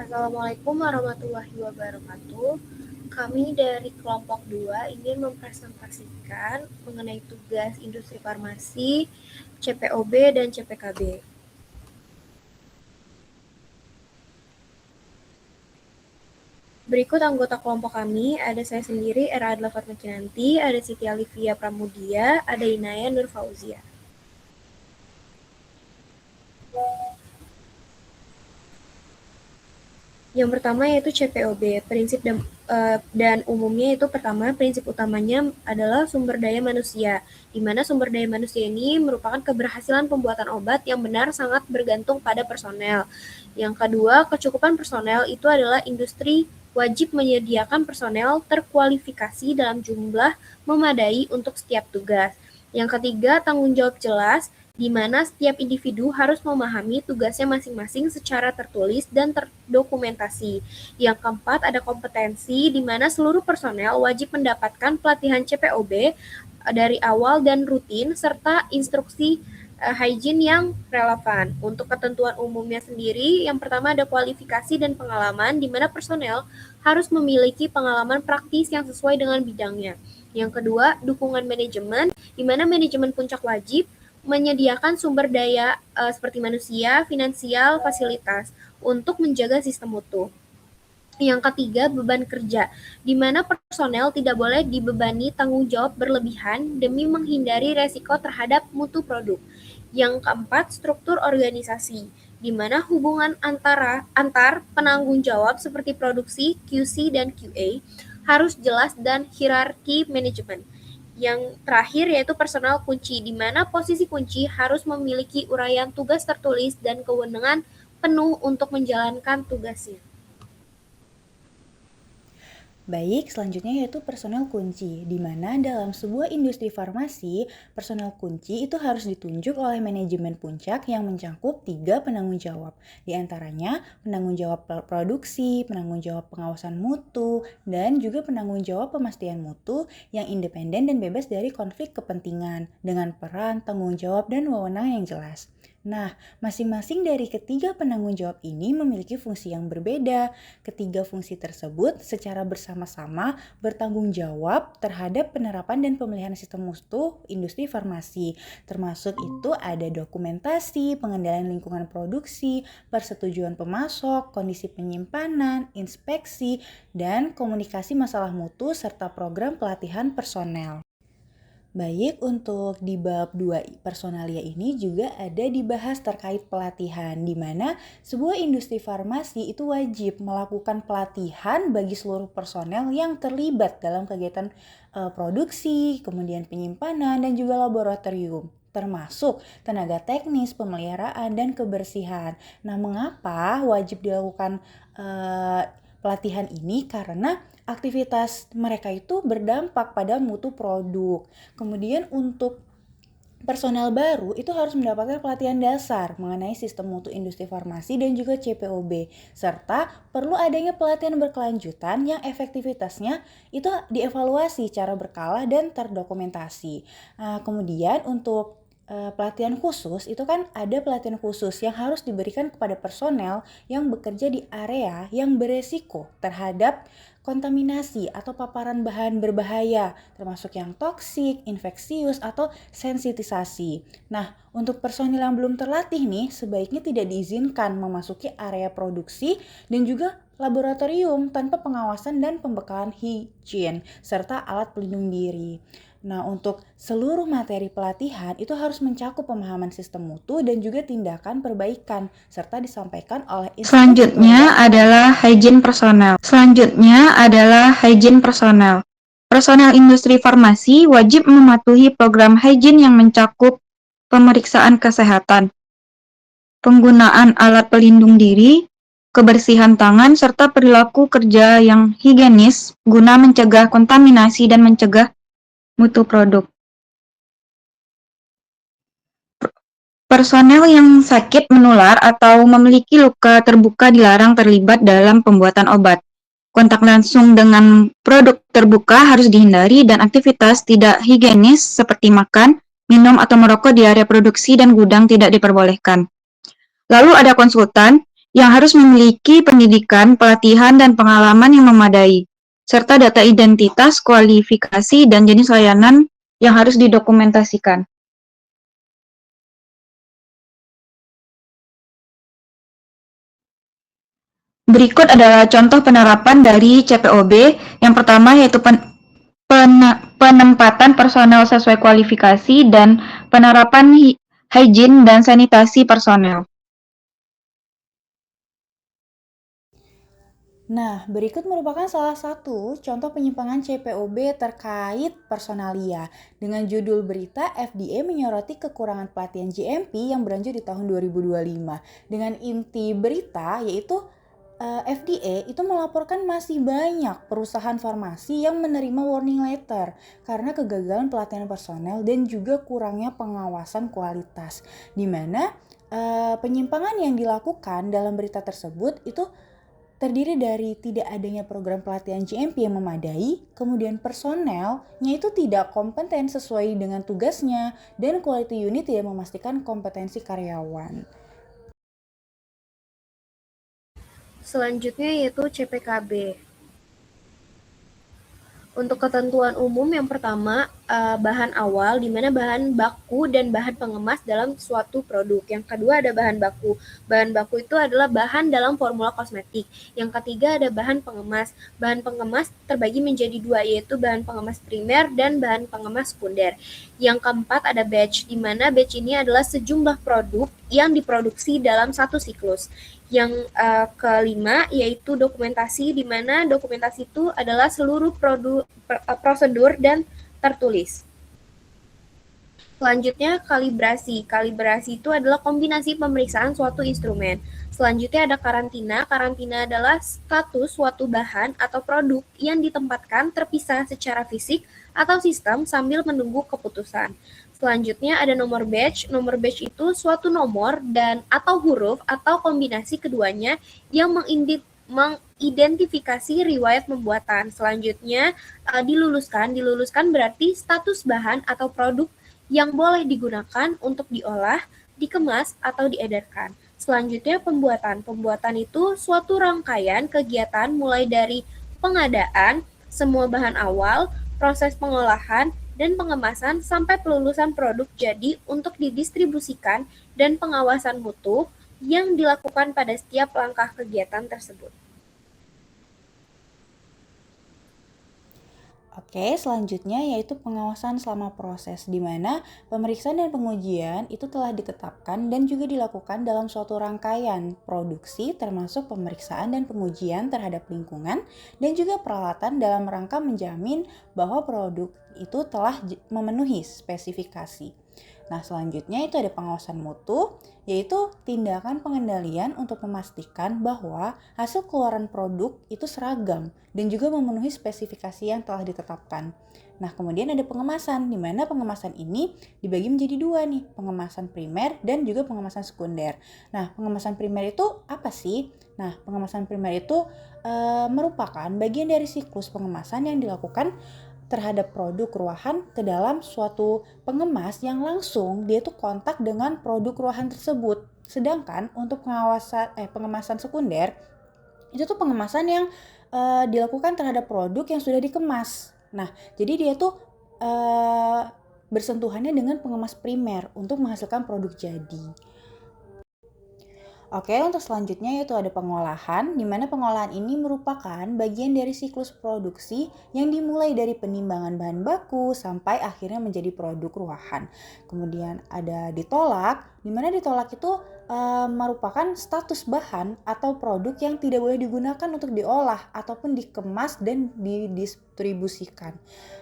Assalamualaikum warahmatullahi wabarakatuh. Kami dari kelompok 2 ingin mempresentasikan mengenai tugas industri farmasi, CPOB, dan CPKB. Berikut anggota kelompok kami, ada saya sendiri, Era Adla Fatmakinanti, ada Siti Alivia Pramudia, ada Inaya Nur Fauzia. Yang pertama yaitu CPOB, prinsip dan umumnya itu pertama prinsip utamanya adalah sumber daya manusia, di mana sumber daya manusia ini merupakan keberhasilan pembuatan obat yang benar sangat bergantung pada personel. Yang kedua, kecukupan personel itu adalah industri wajib menyediakan personel terkualifikasi dalam jumlah memadai untuk setiap tugas. Yang ketiga, tanggung jawab jelas, di mana setiap individu harus memahami tugasnya masing-masing secara tertulis dan terdokumentasi. Yang keempat, ada kompetensi, di mana seluruh personel wajib mendapatkan pelatihan CPOB dari awal dan rutin, serta instruksi hygiene yang relevan. Untuk ketentuan umumnya sendiri, yang pertama ada kualifikasi dan pengalaman, di mana personel harus memiliki pengalaman praktis yang sesuai dengan bidangnya. Yang kedua, dukungan manajemen, di mana manajemen puncak wajib menyediakan sumber daya seperti manusia, finansial, fasilitas untuk menjaga sistem mutu. Yang ketiga, beban kerja, di mana personel tidak boleh dibebani tanggung jawab berlebihan demi menghindari resiko terhadap mutu produk. Yang keempat, struktur organisasi, di mana hubungan antar penanggung jawab seperti produksi, QC, dan QA harus jelas dan hierarki manajemen. Yang terakhir yaitu personal kunci, di mana posisi kunci harus memiliki uraian tugas tertulis dan kewenangan penuh untuk menjalankan tugasnya. Baik, selanjutnya yaitu personel kunci, di mana dalam sebuah industri farmasi, personel kunci itu harus ditunjuk oleh manajemen puncak yang mencakup 3 penanggung jawab. Di antaranya, penanggung jawab produksi, penanggung jawab pengawasan mutu, dan juga penanggung jawab pemastian mutu yang independen dan bebas dari konflik kepentingan, dengan peran, tanggung jawab, dan wewenang yang jelas. Nah, masing-masing dari ketiga penanggung jawab ini memiliki fungsi yang berbeda. Ketiga fungsi tersebut secara bersama-sama bertanggung jawab terhadap penerapan dan pemeliharaan sistem mutu industri farmasi. Termasuk itu ada dokumentasi, pengendalian lingkungan produksi, persetujuan pemasok, kondisi penyimpanan, inspeksi, dan komunikasi masalah mutu serta program pelatihan personel. Baik, untuk di bab 2 personalia ini juga ada dibahas terkait pelatihan, di mana sebuah industri farmasi itu wajib melakukan pelatihan bagi seluruh personel yang terlibat dalam kegiatan produksi, kemudian penyimpanan, dan juga laboratorium, termasuk tenaga teknis, pemeliharaan, dan kebersihan. Nah, mengapa wajib dilakukan pelatihan ini? Karena aktivitas mereka itu berdampak pada mutu produk. Kemudian untuk personel baru itu harus mendapatkan pelatihan dasar mengenai sistem mutu industri farmasi dan juga CPOB, serta perlu adanya pelatihan berkelanjutan yang efektivitasnya itu dievaluasi secara berkala dan terdokumentasi. Kemudian untuk pelatihan khusus itu kan ada pelatihan khusus yang harus diberikan kepada personel yang bekerja di area yang beresiko terhadap kontaminasi atau paparan bahan berbahaya, termasuk yang toksik, infeksius, atau sensitisasi. Nah, untuk personil yang belum terlatih nih, sebaiknya tidak diizinkan memasuki area produksi dan juga laboratorium tanpa pengawasan dan pembekalan higien, serta alat pelindung diri. Nah, untuk seluruh materi pelatihan itu harus mencakup pemahaman sistem mutu dan juga tindakan perbaikan, serta disampaikan oleh Selanjutnya adalah hygiene personel. Personel industri farmasi wajib mematuhi program hygiene yang mencakup pemeriksaan kesehatan, penggunaan alat pelindung diri, kebersihan tangan, serta perilaku kerja yang higienis guna mencegah kontaminasi dan mencegah mutu produk. Personel yang sakit menular atau memiliki luka terbuka dilarang terlibat dalam pembuatan obat. Kontak langsung dengan produk terbuka harus dihindari dan aktivitas tidak higienis seperti makan, minum, atau merokok di area produksi dan gudang tidak diperbolehkan. Lalu ada konsultan, yang harus memiliki pendidikan, pelatihan, dan pengalaman yang memadai, serta data identitas, kualifikasi, dan jenis layanan yang harus didokumentasikan. Berikut adalah contoh penerapan dari CPOB. Yang pertama yaitu penempatan personel sesuai kualifikasi dan penerapan hygiene dan sanitasi personel. Nah, berikut merupakan salah satu contoh penyimpangan CPOB terkait personalia. Dengan judul berita, FDA menyoroti kekurangan pelatihan GMP yang berlanjut di tahun 2025. Dengan inti berita yaitu FDA itu melaporkan masih banyak perusahaan farmasi yang menerima warning letter karena kegagalan pelatihan personel dan juga kurangnya pengawasan kualitas. Di mana penyimpangan yang dilakukan dalam berita tersebut itu terdiri dari tidak adanya program pelatihan GMP yang memadai, kemudian personelnya itu tidak kompeten sesuai dengan tugasnya, dan quality unit tidak memastikan kompetensi karyawan. Selanjutnya yaitu CPKB. Untuk ketentuan umum yang pertama, bahan awal, di mana bahan baku dan bahan pengemas dalam suatu produk. Yang kedua ada bahan baku. Bahan baku itu adalah bahan dalam formula kosmetik. Yang ketiga ada bahan pengemas. Bahan pengemas terbagi menjadi dua, yaitu bahan pengemas primer dan bahan pengemas sekunder. Yang keempat ada batch, di mana batch ini adalah sejumlah produk yang diproduksi dalam satu siklus. Yang kelima yaitu dokumentasi, di mana dokumentasi itu adalah seluruh prosedur dan tertulis. Selanjutnya kalibrasi. Kalibrasi itu adalah kombinasi pemeriksaan suatu instrumen. Selanjutnya ada karantina. Karantina adalah status suatu bahan atau produk yang ditempatkan terpisah secara fisik atau sistem sambil menunggu keputusan. Selanjutnya ada nomor batch. Nomor batch itu suatu nomor dan atau huruf atau kombinasi keduanya yang mengidentifikasi riwayat pembuatan. Selanjutnya diluluskan. Diluluskan berarti status bahan atau produk yang boleh digunakan untuk diolah, dikemas, atau diedarkan. Selanjutnya pembuatan. Pembuatan itu suatu rangkaian kegiatan mulai dari pengadaan, semua bahan awal, proses pengolahan, dan pengemasan sampai pelulusan produk jadi untuk didistribusikan dan pengawasan mutu yang dilakukan pada setiap langkah kegiatan tersebut. Oke, selanjutnya yaitu pengawasan selama proses, di mana pemeriksaan dan pengujian itu telah ditetapkan dan juga dilakukan dalam suatu rangkaian produksi termasuk pemeriksaan dan pengujian terhadap lingkungan dan juga peralatan dalam rangka menjamin bahwa produk itu telah memenuhi spesifikasi. Nah, selanjutnya itu ada pengawasan mutu, yaitu tindakan pengendalian untuk memastikan bahwa hasil keluaran produk itu seragam dan juga memenuhi spesifikasi yang telah ditetapkan. Nah, kemudian ada pengemasan, di mana pengemasan ini dibagi menjadi dua nih, pengemasan primer dan juga pengemasan sekunder. Nah, pengemasan primer itu apa sih? Nah, pengemasan primer itu merupakan bagian dari siklus pengemasan yang dilakukan terhadap produk ruahan ke dalam suatu pengemas yang langsung dia tuh kontak dengan produk ruahan tersebut. Sedangkan untuk pengemasan sekunder itu tuh pengemasan yang dilakukan terhadap produk yang sudah dikemas. Nah, jadi dia tuh bersentuhannya dengan pengemas primer untuk menghasilkan produk jadi. Oke, untuk selanjutnya yaitu ada pengolahan, di mana pengolahan ini merupakan bagian dari siklus produksi yang dimulai dari penimbangan bahan baku sampai akhirnya menjadi produk ruahan. Kemudian ada ditolak, di mana ditolak itu merupakan status bahan atau produk yang tidak boleh digunakan untuk diolah ataupun dikemas dan didistribusikan.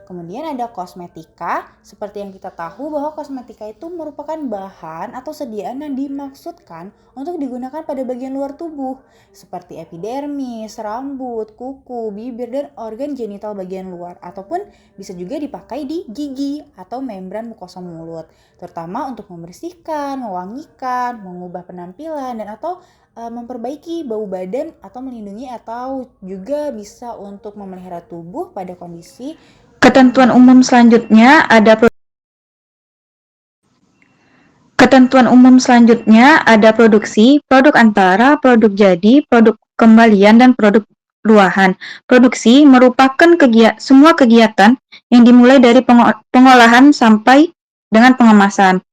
Kemudian ada kosmetika, seperti yang kita tahu bahwa kosmetika itu merupakan bahan atau sediaan yang dimaksudkan untuk digunakan pada bagian luar tubuh, seperti epidermis, rambut, kuku, bibir, dan organ genital bagian luar, ataupun bisa juga dipakai di gigi atau membran mukosa mulut, terutama untuk membersihkan, mewangikan, mengubah penampilan, dan atau memperbaiki bau badan atau melindungi atau juga bisa untuk memelihara tubuh pada kondisi. Ketentuan umum selanjutnya ada Ketentuan umum selanjutnya ada produksi, produk antara, produk jadi, produk kembalian, dan produk ruahan. Produksi merupakan semua kegiatan yang dimulai dari pengolahan sampai dengan pengemasan.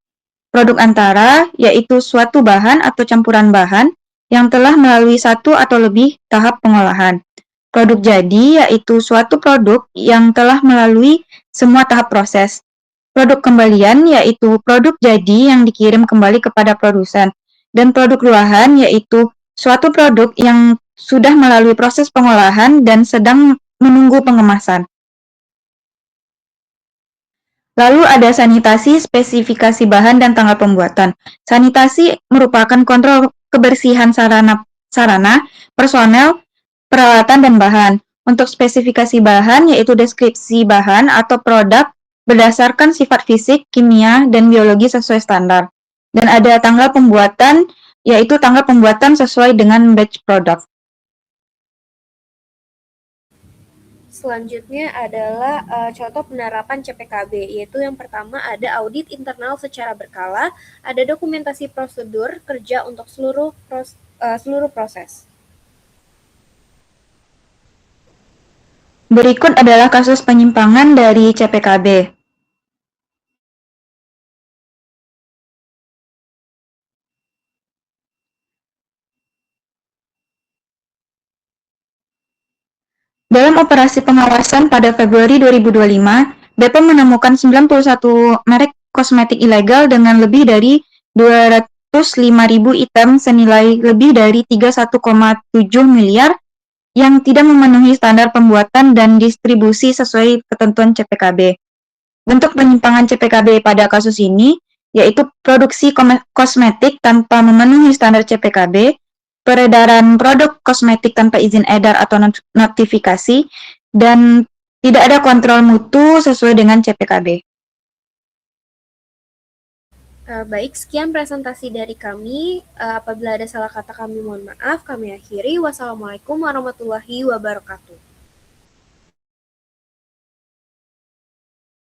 Produk antara yaitu suatu bahan atau campuran bahan yang telah melalui satu atau lebih tahap pengolahan. Produk jadi yaitu suatu produk yang telah melalui semua tahap proses. Produk kembalian yaitu produk jadi yang dikirim kembali kepada produsen. Dan produk ruahan yaitu suatu produk yang sudah melalui proses pengolahan dan sedang menunggu pengemasan. Lalu ada sanitasi, spesifikasi bahan, dan tanggal pembuatan. Sanitasi merupakan kontrol kebersihan sarana, personel, peralatan, dan bahan. Untuk spesifikasi bahan, yaitu deskripsi bahan atau produk berdasarkan sifat fisik, kimia, dan biologi sesuai standar. Dan ada tanggal pembuatan, yaitu tanggal pembuatan sesuai dengan batch product. Selanjutnya adalah contoh penerapan CPKB, yaitu yang pertama ada audit internal secara berkala, ada dokumentasi prosedur kerja untuk seluruh proses. Berikut adalah kasus penyimpangan dari CPKB. Dalam operasi pengawasan pada Februari 2025, BPOM menemukan 91 merek kosmetik ilegal dengan lebih dari 205.000 item senilai lebih dari 31,7 miliar yang tidak memenuhi standar pembuatan dan distribusi sesuai ketentuan CPKB. Bentuk penyimpangan CPKB pada kasus ini yaitu produksi kosmetik tanpa memenuhi standar CPKB, peredaran produk kosmetik tanpa izin edar atau notifikasi, dan tidak ada kontrol mutu sesuai dengan CPKB. Baik, sekian presentasi dari kami. Apabila ada salah kata kami mohon maaf. Kami akhiri. Wassalamualaikum warahmatullahi wabarakatuh.